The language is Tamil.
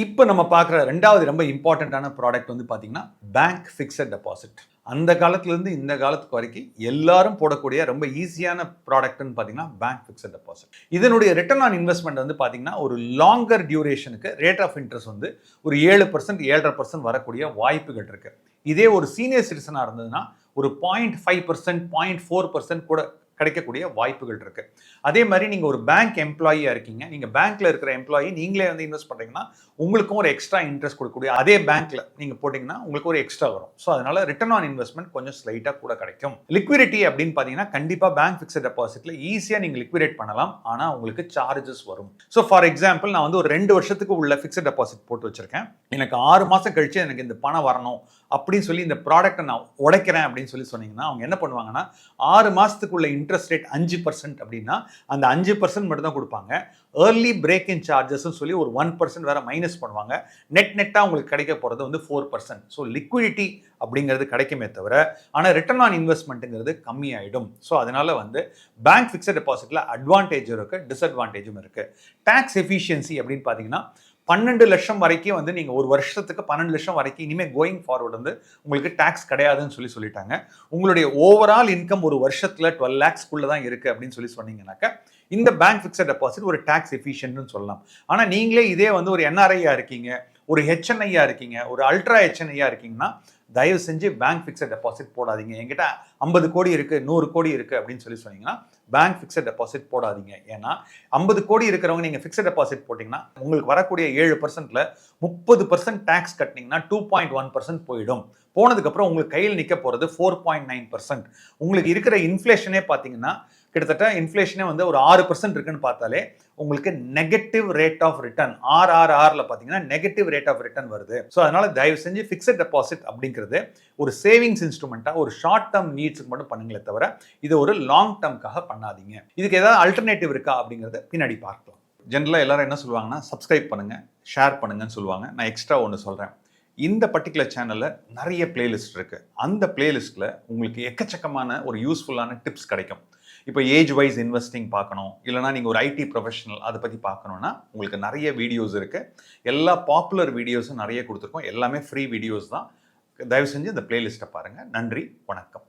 இப்போ நம்ம பார்க்குற ரெண்டாவது ரொம்ப இம்பார்ட்டண்ட்டான ப்ராடக்ட் வந்து பார்த்தீங்கன்னா பேங்க் ஃபிக்ஸட் டெபாசிட். அந்த காலத்துலேருந்து இந்த காலத்துக்கு வரைக்கும் எல்லாரும் போடக்கூடிய ரொம்ப ஈஸியான ப்ராடக்ட்னு பார்த்தீங்கன்னா பேங்க் ஃபிக்ஸட் டெபாசிட். இதனுடைய ரிட்டர்ன் ஆன் இன்வெஸ்ட்மெண்ட் வந்து பார்த்தீங்கன்னா ஒரு லாங்கர் டியூரேஷனுக்கு ரேட் ஆஃப் இன்ட்ரெஸ்ட் வந்து ஒரு 7% 7.5% வரக்கூடிய வாய்ப்புகள் இருக்கு. இதே ஒரு சீனியர் சிட்டிசனாக இருந்ததுன்னா ஒரு 0.5% 0.4% கூட கிடைக்கக்கூடிய வாய்ப்புகள் இருக்கு. அதே மாதிரி நீங்க ஒரு பேங்க் எம்ப்ளாயியா இருக்கீங்க, நீங்க பேங்க்ல இருக்கிற எம்ப்ளாயி நீங்களே வந்து இன்வெஸ்ட் பண்றீங்கன்னா உங்களுக்கும் ஒரு எக்ஸ்ட்ரா இன்ட்ரெஸ்ட் கொடுக்கக்கூடிய அதே பேங்க்ல நீங்க போட்டீங்கன்னா உங்களுக்கு ஒரு எக்ஸ்ட்ரா வரும். ஸோ அதனால ரிட்டர்ன் ஆன் இன்வெஸ்ட்மெண்ட் கொஞ்சம் ஸ்லைட்டா கூட கிடைக்கும். லிக்விடிட்டி அப்படின்னு பாத்தீங்கன்னா கண்டிப்பா பேங்க் ஃபிக்ஸட் டெபாசிட்ல ஈஸியா நீங்க லிக்விடேட் பண்ணலாம். ஆனா உங்களுக்கு சார்ஜஸ் வரும். ஸோ ஃபார் எக்ஸாம்பிள் நான் வந்து ஒரு 2 வருஷத்துக்கு உள்ள ஃபிக்ஸட் டெபாசிட் போட்டு வச்சிருக்கேன். எனக்கு 6 மாசம் கழிச்சு எனக்கு இந்த பணம் வரணும் அப்படின்னு சொல்லி இந்த ப்ராடக்ட்டை நான் உடைக்கிறேன் அப்படின்னு சொல்லி சொன்னீங்கன்னா அவங்க என்ன பண்ணுவாங்கன்னா 6 மாசத்துக்குள்ள இன்ட்ரெஸ்ட் ரேட் 5% அப்படின்னா அந்த 5% மட்டும் தான் கொடுப்பாங்க. ஏர்லி பிரேக் இன் சார்ஜஸ் சொல்லி ஒரு 1% வேற மைனஸ் பண்ணுவாங்க. நெட்டா உங்களுக்கு கிடைக்க போறது வந்து 4%. ஸோ லிக்விடிட்டி அப்படிங்கிறது கிடைக்குமே தவிர ஆனால் ரிட்டர்ன் ஆன் இன்வெஸ்ட்மெண்ட்டுங்கிறது கம்மி ஆயிடும். ஸோ அதனால வந்து பேங்க் ஃபிக்ஸட் டெபாசிட்ல அட்வான்டேஜும் இருக்கு, டிஸ்அட்வான்டேஜும் இருக்கு. டாக்ஸ் எஃபிஷியன்சி அப்படின்னு பார்த்தீங்கன்னா 12 லட்சம் வரைக்கும் வந்து நீங்க ஒரு வருஷத்துக்கு 12 லட்சம் வரைக்கும் இனிமே கோயிங் ஃபார்வர்ட் வந்து உங்களுக்கு டாக்ஸ் கிடையாதுன்னு சொல்லிட்டாங்க. உங்களுடைய ஓவரால் இன்கம் ஒரு வருஷத்துல 12 லேக்ஸ்க்குள்ள தான் இருக்கு அப்படின்னு சொன்னீங்கன்னாக்க இந்த பேங்க் ஃபிக்ஸட் டெபாசிட் ஒரு டாக்ஸ் எஃபிஷியன்ட்னு சொல்லலாம். ஆனா நீங்களே இதே வந்து ஒரு என்ஆர்ஐயா இருக்கீங்க, ஒரு ஹெச்என்ஐயா இருக்கீங்க, ஒரு அல்ட்ரா ஹெச்என்ஐயா இருக்கீங்கன்னா தயவு செஞ்சு பேங்க் ஃபிக்ஸட் டெபாசிட் போடாதீங்க. என்கிட்ட 50 கோடி இருக்கு, 100 கோடி இருக்கு அப்படின்னு சொன்னீங்கன்னா பேங்க் ஃபிக்ஸட் டெபாசிட் போடாதீங்க. ஏன்னா 50 கோடி இருக்கிறவங்க நீங்க ஃபிக்ஸட் டெபாசிட் போட்டீங்கன்னா உங்களுக்கு வரக்கூடிய 7%ல 30% டாக்ஸ் கட்டினீங்கன்னா 2.1% போயிடும். போனதுக்கு அப்புறம் உங்களுக்கு கையில் நிற்க போறது 4.9%. உங்களுக்கு இருக்கிற இன்ஃப்ளேஷனே பார்த்தீங்கன்னா கிட்டத்தட்ட இன்ஃப்ளேஷனே வந்து ஒரு 6% இருக்குன்னு பார்த்தாலே உங்களுக்கு நெகட்டிவ் ரேட் ஆஃப் ரிட்டர்ன் RRRல பார்த்தீங்கன்னா நெகட்டிவ் ரேட் ஆஃப் ரிட்டர்ன் வருது. ஸோ அதனால தயவு செஞ்சு ஃபிக்ஸட் டெபாசிட் அப்படிங்கிறது ஒரு சேவிங்ஸ் இன்ஸ்ட்ருமெண்ட்டாக ஒரு ஷார்ட் டேர்ம் நீட்ஸுக்கு மட்டும் பண்ணுங்களே தவிர இது ஒரு லாங் டேர்ம்காக பண்ணாதீங்க. இதுக்கு ஏதாவது அல்டர்னேட்டிவ் இருக்கா அப்படிங்கிறத பின்னாடி பார்க்கலாம். ஜென்ரலாக எல்லாரும் என்ன சொல்லுவாங்கன்னா சப்ஸ்கிரைப் பண்ணுங்க, ஷேர் பண்ணுங்கன்னு சொல்லுவாங்க. நான் எக்ஸ்ட்ரா ஒன்று சொல்கிறேன். இந்த பர்டிகுலர் சேனலில் நிறைய பிளேலிஸ்ட் இருக்கு. அந்த பிளேலிஸ்ட்டில் உங்களுக்கு எக்கச்சக்கமான ஒரு யூஸ்ஃபுல்லான டிப்ஸ் கிடைக்கும். இப்போ ஏஜ் வைஸ் இன்வெஸ்டிங் பார்க்கணும், இல்லைனா நீங்கள் ஒரு ஐடி ப்ரொஃபஷனல் அதை பற்றி பார்க்கணுன்னா உங்களுக்கு நிறைய வீடியோஸ் இருக்குது. எல்லா பாப்புலர் வீடியோஸும் நிறைய கொடுத்துருக்கோம். எல்லாமே ஃப்ரீ வீடியோஸ் தான். தயவு செஞ்சு இந்த பிளேலிஸ்ட்டை பாருங்கள். நன்றி, வணக்கம்.